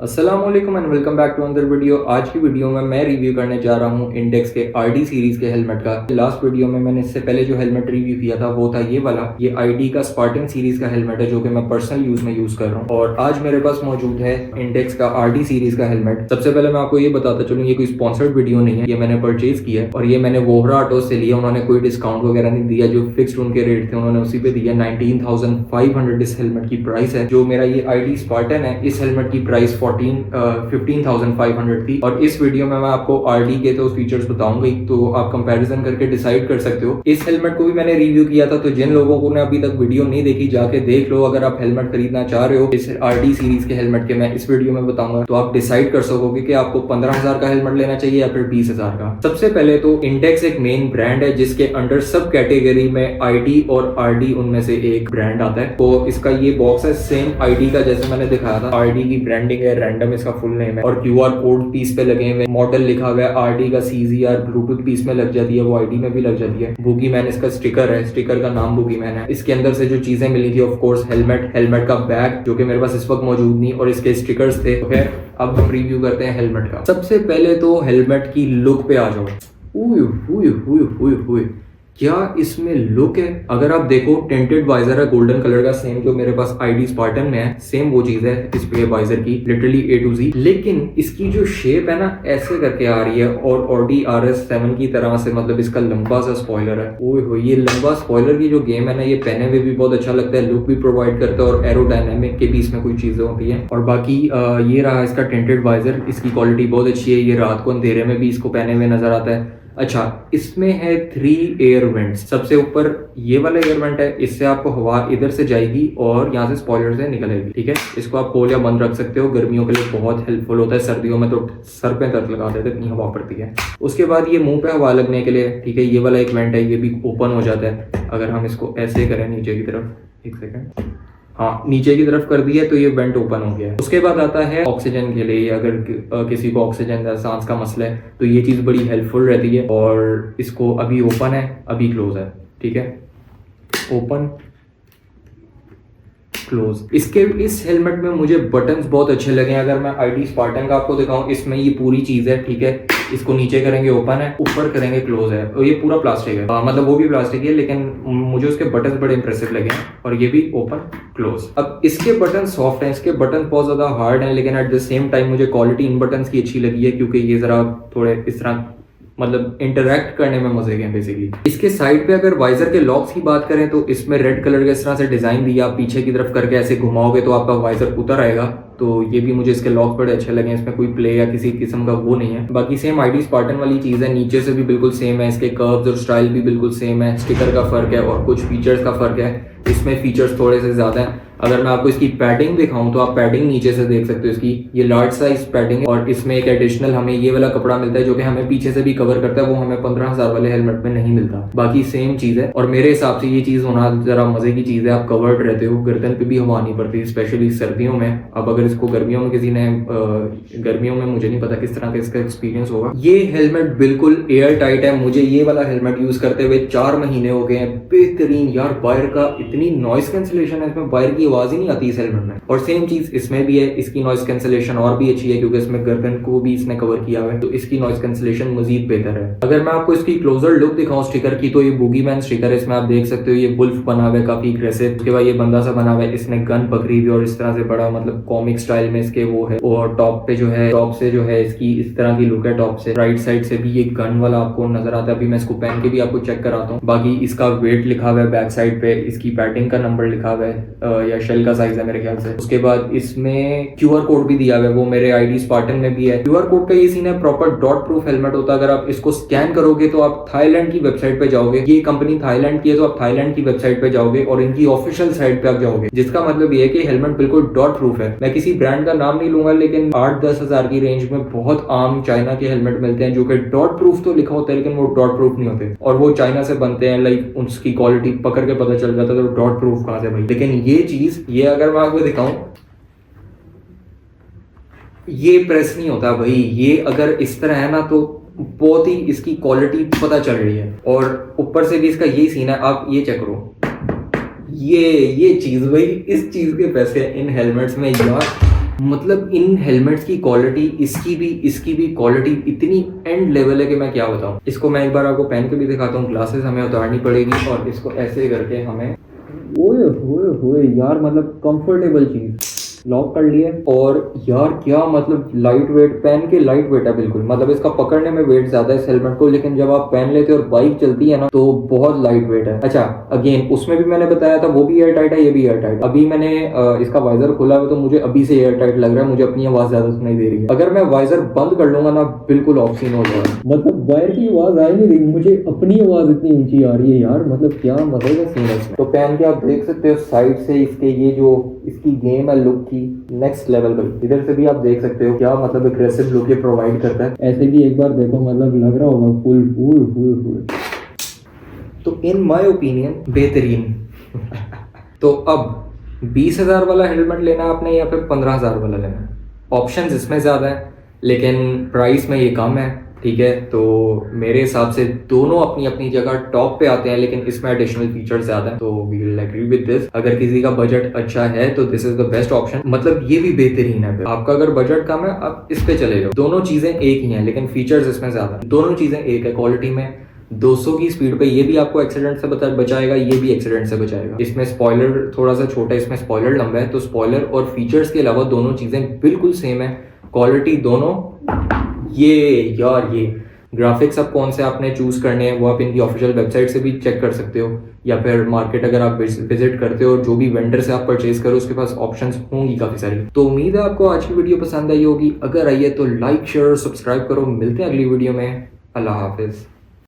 अस्सलाम वालेकुम and welcome back to another video. आज की वीडियो में मैं रिव्यू करने जा रहा हूँ इंडेक्स के आरडी सीरीज के हेलमेट का। लास्ट वीडियो में मैंने इससे पहले जो हेलमेट रिव्यू किया था वो था ये वाला। ये आईडी का स्पार्टन सीरीज का हेलमेट है जो कि मैं पर्सनल यूज में यूज कर रहा हूँ। और आज मेरे पास मौजूद है इंडेक्स का आरडी सीरीज का हेलमेट। सबसे पहले मैं आपको ये बताता चलूँ, ये कोई स्पॉन्सर्ड वीडियो नहीं है, ये मैंने परचेज किया है और ये मैंने वोहरा ऑटो से लिया। उन्होंने कोई डिस्काउंट वगैरह नहीं दिया, जो फिक्स्ड उनके रेट थे उन्होंने उसी पे दिया। 19,500 इस हेलमेट की प्राइस है। जो मेरा ये आईडी स्पार्टन है इस हेलमेट की प्राइस 15,500 थी। और इस वीडियो में मैं आपको आरडी के तो फीचर्स बताऊंगा ही, तो आप कंपैरिजन करके डिसाइड कर सकते हो। इस हेलमेट को भी मैंने रिव्यू किया था, तो जिन लोगों को ने अभी तक वीडियो नहीं देखी जाके देख लो। अगर आप हेलमेट खरीदना चाह रहे हो इस आरडी सीरीज के हेलमेट के, मैं इस वीडियो में बताऊंगा, तो आप डिसाइड कर सकोगे कि आपको 15,000 का हेलमेट लेना चाहिए या फिर 20,000 का। सबसे पहले तो इंडेक्स एक मेन ब्रांड है जिसके अंडर सब कैटेगरी में आईडी और आरडी उनमें से एक ब्रांड आता है। तो इसका ये बॉक्स है सेम आईडी का जैसे मैंने दिखाया था। आरडी की ब्रांडिंग है, रैंडम इसका फुल नेम है, और क्यूआर कोड पीस पे लगे हुए, मॉडल लिखा हुआ है। आरडी का सीजीआर ब्लूटूथ पीस में लग जाती है, वो आईडी में भी लग जाती है। बुगी मैन इसका स्टिकर है, स्टिकर का नाम बुगी मैन है। इसके अंदर से जो चीजें मिली थी, ऑफ कोर्स हेलमेट का बैग जो कि मेरे पास इस वक्त मौजूद नहीं, और इसके स्टिकर्स थे। तो अब हम रिव्यू करते हैं हेलमेट का। सबसे पहले तो हेलमेट की लुक पे आ जाओ। क्या इसमें लुक है! अगर आप देखो, टेंटेड वाइजर है गोल्डन कलर का, सेम जो मेरे पास आईडी स्पार्टन में है, सेम वो चीज है इस पे वाइजर की, लिटरली A to Z। लेकिन इसकी जो शेप है ना, ऐसे करके आ रही है, और ऑडी RS7 की तरह से, मतलब इसका लंबा सा स्पॉइलर है। ओए हो, ये लंबा स्पॉइलर की जो गेम है ना, ये पहने हुए भी बहुत अच्छा लगता है, लुक भी प्रोवाइड करता है, और एरोडायनेमिक के भी इसमें कोई चीजें होती है। और बाकी ये रहा इसका टेंटेड वाइजर, इसकी क्वालिटी बहुत अच्छी है। ये रात को अंधेरे में भी इसको पहने हुए नजर आता है। अच्छा, इसमें है 3 एयर वेंट्स। सबसे ऊपर ये वाला एयर वेंट है, इससे आपको हवा इधर से जाएगी और यहाँ से स्पॉइलर से निकलेगी। ठीक है, इसको आप खोल या बंद रख सकते हो। गर्मियों के लिए बहुत हेल्पफुल होता है, सर्दियों में तो सर पे दर्द लगा देते, इतनी हवा पड़ती है। उसके बाद ये मुंह पे हवा लगने के लिए, ठीक है, ये वाला एक वेंट है, ये भी ओपन हो जाता है। अगर हम इसको ऐसे करें नीचे की तरफ, एक सेकेंड, हाँ, नीचे की तरफ कर दिया तो ये वेंट ओपन हो गया है। उसके बाद आता है ऑक्सीजन के लिए। अगर किसी को ऑक्सीजन या सांस का मसला है तो ये चीज़ बड़ी हेल्पफुल रहती है। और इसको अभी ओपन है, अभी क्लोज है। ठीक है, ओपन क्लोज। इसके इस हेलमेट में मुझे बटन्स बहुत अच्छे लगे। अगर मैं आईडी स्पार्टन का आपको दिखाऊं, इसमें ये पूरी चीज है। ठीक है, इसको नीचे करेंगे ओपन है, ऊपर करेंगे क्लोज है, और ये पूरा प्लास्टिक है। मतलब वो भी प्लास्टिक है, लेकिन मुझे उसके बटन बड़े इंप्रेसिव लगे हैं। और ये भी ओपन क्लोज। अब इसके बटन सॉफ्ट हैं, इसके बटन बहुत ज्यादा हार्ड हैं, लेकिन एट द सेम टाइम मुझे क्वालिटी इन बटन की अच्छी लगी है, क्योंकि ये जरा थोड़े इस तरह, मतलब इंटरैक्ट करने में मजे के हैं बेसिकली। इसके साइड पे अगर वाइजर के लॉक्स की बात करें तो इसमें रेड कलर के इस तरह से डिजाइन दिया। आप पीछे की तरफ करके ऐसे घुमाओगे तो आपका वाइजर उतर आएगा। तो ये भी मुझे इसके लॉक बड़े अच्छे लगे। इसमें कोई प्ले या किसी किस्म का वो नहीं है। बाकी सेम आईडी स्पार्टन वाली चीज है, नीचे से भी बिल्कुल सेम है, इसके कर्व्स और स्टाइल भी बिल्कुल सेम है। स्टिकर का फर्क है और कुछ फीचर्स का फर्क है। इसमें फीचर्स थोड़े से ज्यादा हैं। अगर मैं आपको इसकी पैडिंग दिखाऊं तो आप पैडिंग नीचे से देख सकते हो। इसकी ये लार्ज साइज पैडिंग है, और इसमें एक एडिशनल हमें ये वाला कपड़ा मिलता है जो कि हमें पीछे से भी कवर करता है। वो हमें 15,000 वाले हेलमेट में नहीं मिलता। बाकी सेम चीज है, और मेरे हिसाब से ये चीज होना जरा मजे की चीज है। आप कवर्ड रहते हो, गर्दन पे भी हवा नहीं पड़ती, स्पेशली सर्दियों में। अब अगर इसको गर्मियों में किसी ने गर्मियों में, मुझे नहीं पता किस तरह का इसका एक्सपीरियंस होगा। ये हेलमेट बिल्कुल एयर टाइट है। मुझे ये वाला हेलमेट यूज करते हुए 4 महीने हो गए हैं। बेहतरीन यार, वायर का इतनी नॉइस कैंसिलेशन है इसमें, वायर की आवाज ही नहीं आती इस हेलमेट में। और सेम चीज इसमें भी है, इसकी नॉइस कैंसिलेशन और भी अच्छी है, क्योंकि इसमें गर्दन को भी इसने कवर किया हुआ है, तो इसकी नॉइस कैंसिलेशन मजीद बेहतर है। अगर मैं आपको इसकी क्लोजर लुक दिखाऊं स्टिकर की, तो ये बुगी मैन स्टिकर है। इसमें आप देख सकते हो ये वुल्फ बना हुआ है, काफी अग्रेसिव। उसके बाद ये बंदा सा बना हुआ है, इसने गन पकड़ी हुई और इस तरह से बड़ा, मतलब कॉमिक स्टाइल में इसके वो है। और टॉप पे जो है, टॉप से जो है इसकी इस तरह की लुक है। टॉप से राइट साइड से भी ये गन वाला आपको नजर आता है। अभी मैं इसको पहन के भी आपको चेक कराता हूँ। बाकी इसका वेट लिखा हुआ है बैक साइड पे, इसकी पैडिंग का नंबर लिखा हुआ है, या शेल का साइज है मेरे ख्याल से। उसके बाद इसमें क्यूआर कोड भी दिया हुआ है, वो मेरे आईडी स्पार्टन में भी है। क्यूआर कोड का ये सीन है, प्रॉपर डॉट प्रूफ हेलमेट होता है। अगर आप इसको स्कैन करोगे तो आप थाईलैंड की वेबसाइट पे जाओगे। ये कंपनी थाईलैंड की है, तो आप थाईलैंड की वेबसाइट पे जाओगे और इनकी ऑफिशियल साइट पे आप जाओगे, जिसका मतलब ये है कि हेलमेट बिल्कुल डॉट प्रूफ है। मैं किसी ब्रांड का नाम नहीं लूंगा, लेकिन 8-10 हजार की रेंज में बहुत आम चाइना के हेलमेट मिलते हैं जो कि डॉट प्रूफ तो लिखा होता है, लेकिन वो डॉट प्रूफ नहीं होते, और वो चाइना से बनते हैं। लाइक उसकी क्वालिटी पकड़ के पता चल जाता है तो डॉट प्रूफ कहां से भाई। लेकिन ये चीज, ये अगर मैं आपको दिखाऊं, ये प्रेस नहीं होता भाई। ये अगर इस तरह है ना, तो बहुत ही इसकी क्वालिटी पता चल रही है। और ऊपर से भी इसका यही सीन है, आप ये चेक करो, ये चीज भाई, इस चीज के पैसे इन हेलमेट्स में यार मतलब इन हेलमेट्स की क्वालिटी, इसकी भी क्वालिटी इतनी एंड लेवल है कि मैं क्या बताऊं। इसको मैं एक बार आपको पहन के भी दिखाता हूँ। ग्लासेस हमें उतारनी पड़ेगी और इसको ऐसे करके हमें, ओए होए होए यार, मतलब कंफर्टेबल चीज लॉक कर लिए। और यार क्या मतलब लाइट वेट, पहन के लाइट वेट है बिल्कुल, मतलब इसका पकड़ने में वेट ज्यादा है इस हेलमेट को, लेकिन जब आप पहन लेते हो और बाइक चलती है ना तो बहुत लाइट वेट है। अच्छा अगेन उसमें भी मैंने बताया था वो भी एयर टाइट है, ये भी एयर टाइट। अभी मैंने इसका वाइजर खोला है तो मुझे अभी से एयर टाइट लग रहा है, मुझे अपनी आवाज ज्यादा सुनाई दे रही है। अगर मैं वाइजर बंद कर लूंगा ना बिल्कुल ऑफ सीन हो जाएगा, मतलब वायर की आवाज आ ही नहीं रही, मुझे अपनी आवाज इतनी ऊंची आ रही है यार, मतलब क्या मजे का सीन है। तो पहन के आप देख सकते हो साइड से इसके ये जो इसकी गेम है लुक की नेक्स्ट लेवल पर। इधर से भी आप देख सकते हो क्या मतलब एग्रेसिव लुक ये प्रोवाइड करता है। ऐसे भी एक बार देखो, मतलब लग रहा होगा फुल फुल फुल फुल। तो इन माय ओपिनियन बेहतरीन। तो अब 20,000 वाला हेलमेट लेना आपने या फिर 15,000 वाला लेना, ऑप्शंस इसमें ज़्यादा है लेकिन प्राइस में ये कम है, ठीक है। तो मेरे हिसाब से दोनों अपनी अपनी जगह टॉप पे आते हैं, लेकिन इसमें एडिशनल फीचर्स ज़्यादा हैं, तो we will agree with this. अगर किसी का बजट अच्छा है तो this is the best option, मतलब ये भी बेहतरीन है। आपका अगर बजट कम है आप इस पे चले जाओ, दोनों चीज़ें एक ही हैं लेकिन फीचर्स इसमें ज़्यादा, दोनों चीज़ें एक है क्वालिटी में। 200 की स्पीड पे ये भी आपको एक्सीडेंट से बचाएगा, ये भी एक्सीडेंट से बचाएगा। इसमें स्पॉइलर थोड़ा सा छोटा है, इसमें स्पॉइलर लंबा है, तो स्पॉइलर और फीचर्स के अलावा दोनों चीज़ें बिल्कुल सेम है। क्वालिटी दोनों, ये यार ये ग्राफिक्स अब कौन से आपने चूज करने हैं वो आप इनकी ऑफिशियल वेबसाइट से भी चेक कर सकते हो, या फिर मार्केट अगर आप विजिट करते हो जो भी वेंडर से आप परचेज करो उसके पास ऑप्शंस होंगी काफी सारी। तो उम्मीद है आपको आज की वीडियो पसंद आई होगी, अगर आई है तो लाइक शेयर और सब्सक्राइब करो। मिलते हैं अगली वीडियो में, अल्लाह हाफिज।